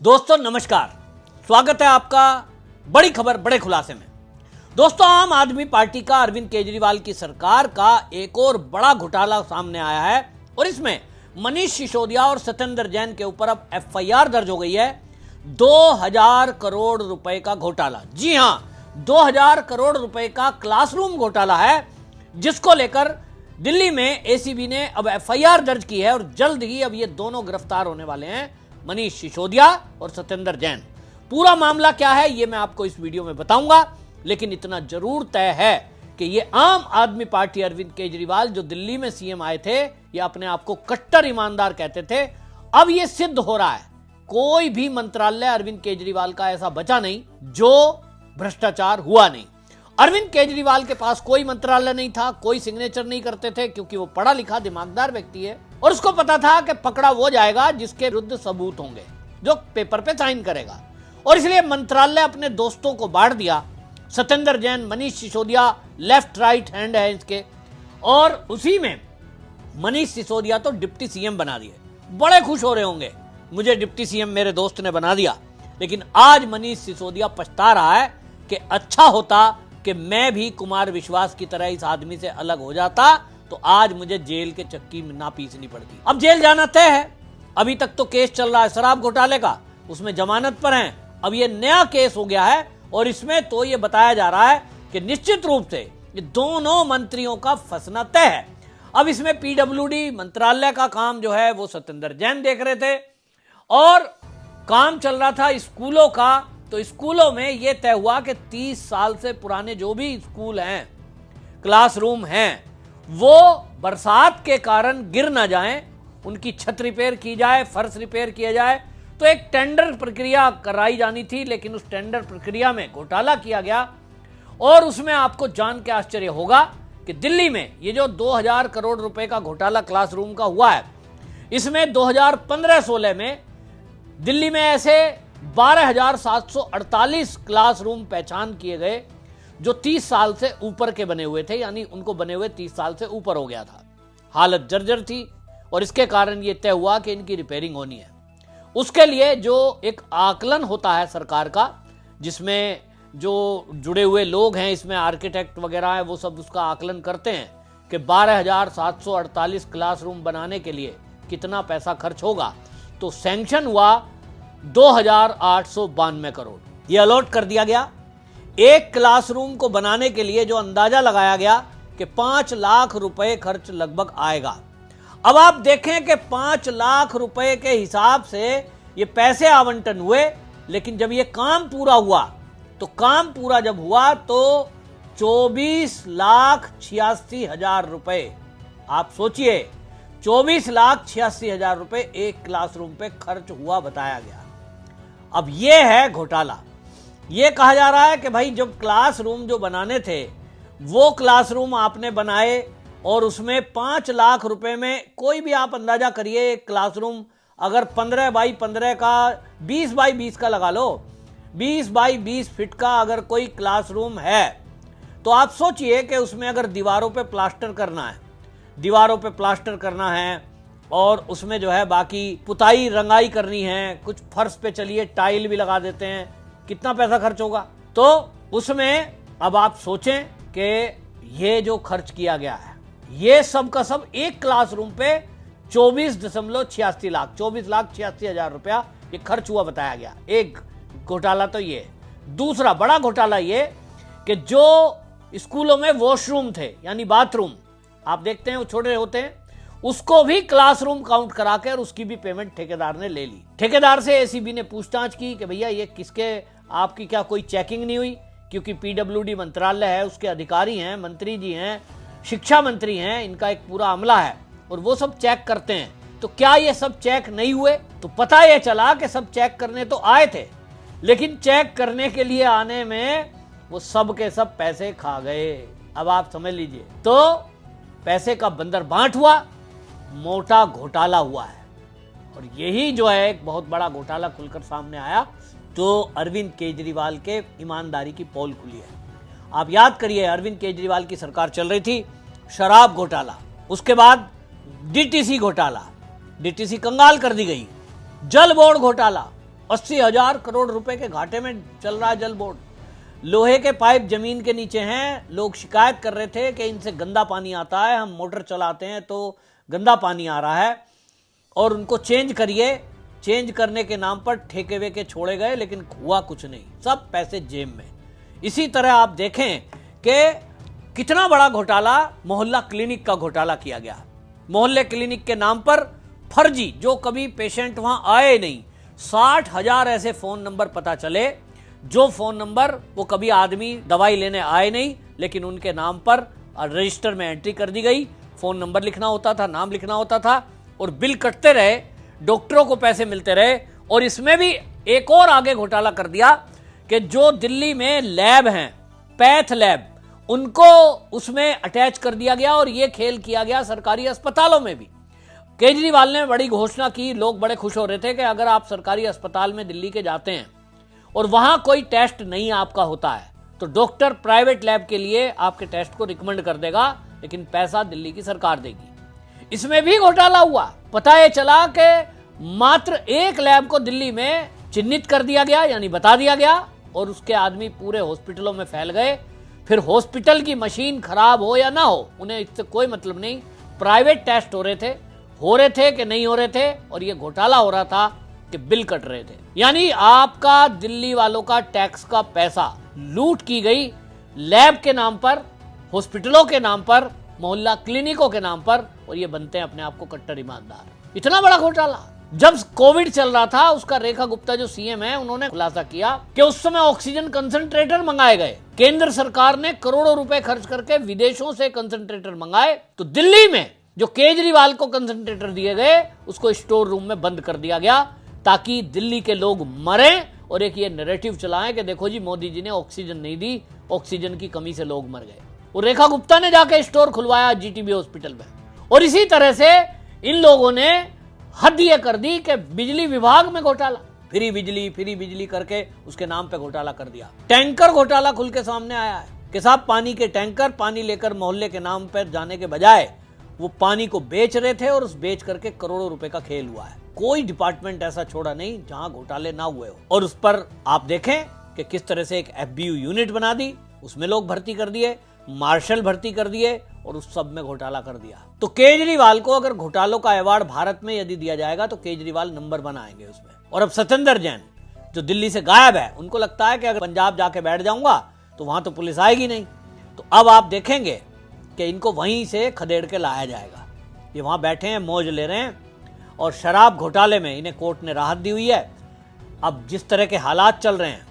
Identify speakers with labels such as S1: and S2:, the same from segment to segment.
S1: दोस्तों नमस्कार, स्वागत है आपका बड़ी खबर बड़े खुलासे में। दोस्तों, आम आदमी पार्टी का अरविंद केजरीवाल की सरकार का एक और बड़ा घोटाला सामने आया है और इसमें मनीष सिसोदिया और सत्येंद्र जैन के ऊपर अब एफआईआर दर्ज हो गई है। 2000 करोड़ रुपए का घोटाला, जी हां, 2000 करोड़ रुपए का क्लासरूम घोटाला है, जिसको लेकर दिल्ली में एसीबी ने अब एफआईआर दर्ज की है और जल्द ही अब ये दोनों गिरफ्तार होने वाले हैं, मनीष सिसोदिया और सत्येंद्र जैन। पूरा मामला क्या है ये मैं आपको इस वीडियो में बताऊंगा, लेकिन इतना जरूर तय है कि ये आम आदमी पार्टी अरविंद केजरीवाल जो दिल्ली में सीएम आए थे, ये अपने आप को कट्टर ईमानदार कहते थे, अब ये सिद्ध हो रहा है। कोई भी मंत्रालय अरविंद केजरीवाल का ऐसा बचा नहीं जो भ्रष्टाचार हुआ नहीं। अरविंद केजरीवाल के पास कोई मंत्रालय नहीं था, कोई सिग्नेचर नहीं करते थे, क्योंकि वो पढ़ा लिखा दिमागदार व्यक्ति है और उसको पता था कि पकड़ा वो जाएगा जिसके विरुद्ध सबूत होंगे, जो पेपर पे साइन करेगा। और इसलिए मंत्रालय अपने दोस्तों को बांट दिया। Satyendra Jain, Manish Sisodia left right hand है इसके, और उसी में मनीष सिसोदिया तो डिप्टी सीएम बना दिए। बड़े खुश हो रहे होंगे, मुझे डिप्टी सीएम मेरे दोस्त ने बना दिया। लेकिन आज मनीष सिसोदिया पछता रहा है कि अच्छा होता कि मैं भी कुमार विश्वास की तरह इस आदमी से अलग हो जाता, तो आज मुझे जेल के चक्की में ना पीसनी पड़ती। अब जेल जाना तय है। अभी तक तो केस चल रहा है शराब घोटाले का, उसमें जमानत पर हैं। अब ये नया केस हो गया है और इसमें तो ये बताया जा रहा है कि निश्चित रूप से ये दोनों मंत्रियों का फंसना तय है। अब इसमें पीडब्ल्यूडी मंत्रालय का काम जो है वो सत्येंद्र जैन देख रहे थे और काम चल रहा था स्कूलों का। तो स्कूलों में यह तय हुआ कि 30 साल से पुराने जो भी स्कूल हैं, क्लासरूम हैं, वो बरसात के कारण गिर ना जाएं, उनकी छत रिपेयर की जाए, फर्श रिपेयर किया जाए। तो एक टेंडर प्रक्रिया कराई जानी थी, लेकिन उस टेंडर प्रक्रिया में घोटाला किया गया। और उसमें आपको जान के आश्चर्य होगा कि दिल्ली में ये जो 2000 करोड़ रुपए का घोटाला क्लासरूम का हुआ है, इसमें 2015-16 में दिल्ली में ऐसे 12,748 क्लासरूम पहचान किए गए जो 30 साल से ऊपर के बने हुए थे, यानी उनको बने हुए 30 साल से ऊपर हो गया था। हालत जर्जर थी और इसके कारण यह तय हुआ कि इनकी रिपेयरिंग होनी है। उसके लिए जो एक आकलन होता है सरकार का, जिसमें जो जुड़े हुए लोग हैं, इसमें आर्किटेक्ट वगैरह हैं, वो सब उसका आकलन करते हैं कि 12,748 क्लासरूम बनाने के लिए कितना पैसा खर्च होगा। तो सैंक्शन हुआ 2,892 करोड़, ये अलॉट कर दिया गया। एक क्लासरूम को बनाने के लिए जो अंदाजा लगाया गया कि 5 लाख रुपए खर्च लगभग आएगा। अब आप देखें कि 5 लाख रुपए के हिसाब से ये पैसे आवंटन हुए, लेकिन जब ये काम पूरा हुआ, तो काम पूरा जब हुआ तो 24,86,000 रुपए। आप सोचिए, 24,86,000 रुपए एक क्लासरूम पे खर्च हुआ बताया गया। अब ये है घोटाला। ये कहा जा रहा है कि भाई जब क्लासरूम जो बनाने थे, वो क्लासरूम आपने बनाए और उसमें 5 लाख रुपए में कोई भी आप अंदाजा करिए, एक क्लासरूम अगर 15 बाई 15 का 20 बाई 20 का लगा लो, 20 बाई 20 फीट का अगर कोई क्लासरूम है, तो आप सोचिए कि उसमें अगर दीवारों पे प्लास्टर करना है और उसमें जो है बाकी पुताई रंगाई करनी है, कुछ फर्श पे चलिए टाइल भी लगा देते हैं, कितना पैसा खर्च होगा। तो उसमें अब आप सोचें कि ये जो खर्च किया गया है, ये सब का सब एक क्लासरूम पे 24,86,000 रुपया ये खर्च हुआ बताया गया। एक घोटाला तो ये। दूसरा बड़ा घोटाला ये कि जो स्कूलों में वॉशरूम थे, यानी बाथरूम, आप देखते हैं वो छोटे होते हैं, उसको भी क्लासरूम काउंट कराकर उसकी भी पेमेंट ठेकेदार ने ले ली। ठेकेदार से एसीबी ने पूछताछ की कि भैया ये किसके, आपकी क्या कोई चेकिंग नहीं हुई? क्योंकि पीडब्ल्यूडी मंत्रालय है, उसके अधिकारी हैं, मंत्री जी हैं, शिक्षा मंत्री हैं, इनका एक पूरा अमला है और वो सब चेक करते हैं। तो क्या ये सब चेक नहीं हुए? तो पता ये चला कि सब चेक करने तो आए थे, लेकिन चेक करने के लिए आने में वो सब के सब पैसे खा गए। अब आप समझ लीजिए, तो पैसे का बंदर बांट हुआ, मोटा घोटाला हुआ है। और यही जो है एक बहुत बड़ा घोटाला खुलकर सामने आया, तो अरविंद केजरीवाल के ईमानदारी की पोल खुली है। आप याद करिए, अरविंद केजरीवाल की सरकार चल रही थी, शराब घोटाला, उसके बाद डीटीसी घोटाला, डीटीसी कंगाल कर दी गई, जल बोर्ड घोटाला, 80,000 करोड़ रुपए के घाटे में चल रहा है जल बोर्ड। लोहे के पाइप जमीन के नीचे हैं। लोग शिकायत कर रहे थे कि इनसे गंदा पानी आता है, हम मोटर चलाते हैं तो गंदा पानी आ रहा है और उनको चेंज करिए। चेंज करने के नाम पर ठेके वेके छोड़े गए, लेकिन हुआ कुछ नहीं, सब पैसे जेब में। इसी तरह आप देखें कि कितना बड़ा घोटाला मोहल्ला क्लिनिक का घोटाला किया गया। मोहल्ले क्लिनिक के नाम पर फर्जी, जो कभी पेशेंट वहां आए नहीं, 60,000 ऐसे फोन नंबर पता चले जो फोन नंबर वो कभी आदमी दवाई लेने आए नहीं, लेकिन उनके नाम पर रजिस्टर में एंट्री कर दी गई। फोन नंबर लिखना होता था, नाम लिखना होता था और बिल कटते रहे, डॉक्टरों को पैसे मिलते रहे। और इसमें भी एक और आगे घोटाला कर दिया कि जो दिल्ली में लैब हैं, पैथ लैब, उनको उसमें अटैच कर दिया गया और ये खेल किया गया सरकारी अस्पतालों में भी। केजरीवाल ने बड़ी घोषणा की, लोग बड़े खुश हो रहे थे कि अगर आप सरकारी अस्पताल में दिल्ली के जाते हैं और वहां कोई टेस्ट नहीं आपका होता है तो डॉक्टर प्राइवेट लैब के लिए आपके टेस्ट को रिकमेंड कर देगा, लेकिन पैसा दिल्ली की सरकार देगी। इसमें भी घोटाला हुआ। पता ये चला कि मात्र एक लैब को दिल्ली में चिन्हित कर दिया गया, यानी बता दिया गया, और उसके आदमी पूरे हॉस्पिटलों में फैल गए। फिर हॉस्पिटल की मशीन खराब हो या ना हो, उन्हें इससे कोई मतलब नहीं। प्राइवेट टेस्ट हो रहे थे कि नहीं हो रहे थे, और ये घोटाला हो रहा था कि बिल कट रहे थे। यानी आपका दिल्ली वालों का टैक्स का पैसा लूट की गई लैब के नाम पर, हॉस्पिटलों के नाम पर, मोहल्ला क्लिनिकों के नाम पर, और ये बनते हैं अपने आप को कट्टर ईमानदार। इतना बड़ा घोटाला। जब कोविड चल रहा था, उसका रेखा गुप्ता जो सीएम है, उन्होंने खुलासा किया कि उस समय ऑक्सीजन कंसंट्रेटर मंगाए गए। केंद्र सरकार ने करोड़ों रुपए खर्च करके विदेशों से कंसंट्रेटर मंगाए, तो दिल्ली में जो केजरीवाल को कंसंट्रेटर दिए गए उसको स्टोर रूम में बंद कर दिया गया, ताकि दिल्ली के लोग मरें और एक ये नैरेटिव चलाएं कि देखो जी मोदी जी ने ऑक्सीजन नहीं दी, ऑक्सीजन की कमी से लोग मर गए। और रेखा गुप्ता ने जाके स्टोर खुलवाया जीटीबी हॉस्पिटल में। और इसी तरह से इन लोगों ने हद ये कर दी कि बिजली विभाग में घोटाला, फ्री बिजली करके उसके नाम पे घोटाला कर दिया। टैंकर घोटाला खुल के सामने आया है कि साहब पानी के टैंकर पानी लेकर मोहल्ले के नाम पर जाने के बजाय वो पानी को बेच रहे थे, और उस बेच करके करोड़ों रुपए का खेल हुआ है। कोई डिपार्टमेंट ऐसा छोड़ा नहीं जहां घोटाले ना हुए हो। और उस पर आप देखें कि किस तरह से एक एफबीयू यूनिट बना दी, उसमें लोग भर्ती कर दिए, मार्शल भर्ती कर दिए, और उस सब में घोटाला कर दिया। तो केजरीवाल को अगर घोटालों का अवार्ड भारत में यदि दिया जाएगा तो केजरीवाल नंबर 1 आएंगे उसमें। और अब सत्येंद्र जैन जो दिल्ली से गायब है, उनको लगता है कि अगर पंजाब जाके बैठ जाऊंगा तो वहां तो पुलिस आएगी नहीं। तो अब आप देखेंगे कि इनको वहीं से खदेड़ के लाया जाएगा। ये वहां बैठे हैं, मौज ले रहे हैं, और शराब घोटाले में इन्हें कोर्ट ने राहत दी हुई है। अब जिस तरह के हालात चल रहे हैं,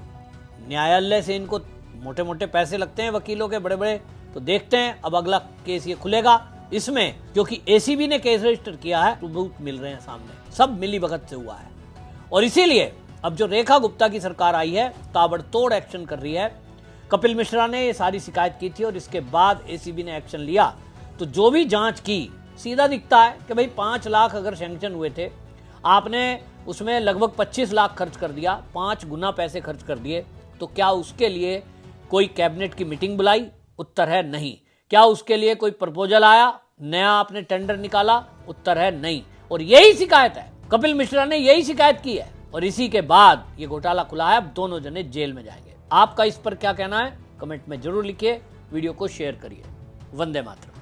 S1: न्यायालय से इनको मोटे मोटे पैसे लगते हैं वकीलों के बड़े बड़े, तो देखते हैं अब अगला केस ये खुलेगा इसमें, क्योंकि एसीबी ने केस रजिस्टर किया है, सबूत मिल रहे हैं सामने, सब मिली भगत से हुआ है। और इसीलिए अब जो रेखा गुप्ता की सरकार आई है, ताबड़तोड़ एक्शन कर रही है। कपिल मिश्रा ने ये सारी शिकायत की थी और इसके बाद एसीबी ने एक्शन लिया। तो जो भी जांच की, सीधा दिखता है कि भाई 5 लाख अगर सैंक्शन हुए थे, आपने उसमें लगभग 25 लाख खर्च कर दिया, 5 गुना पैसे खर्च कर दिए, तो क्या उसके लिए कोई कैबिनेट की मीटिंग बुलाई? उत्तर है नहीं। क्या उसके लिए कोई प्रपोजल आया, नया आपने टेंडर निकाला? उत्तर है नहीं। और यही शिकायत है, कपिल मिश्रा ने यही शिकायत की है, और इसी के बाद ये घोटाला खुला है। अब दोनों जने जेल में जाएंगे। आपका इस पर क्या कहना है, कमेंट में जरूर लिखिए, वीडियो को शेयर करिए। वंदे मातरम।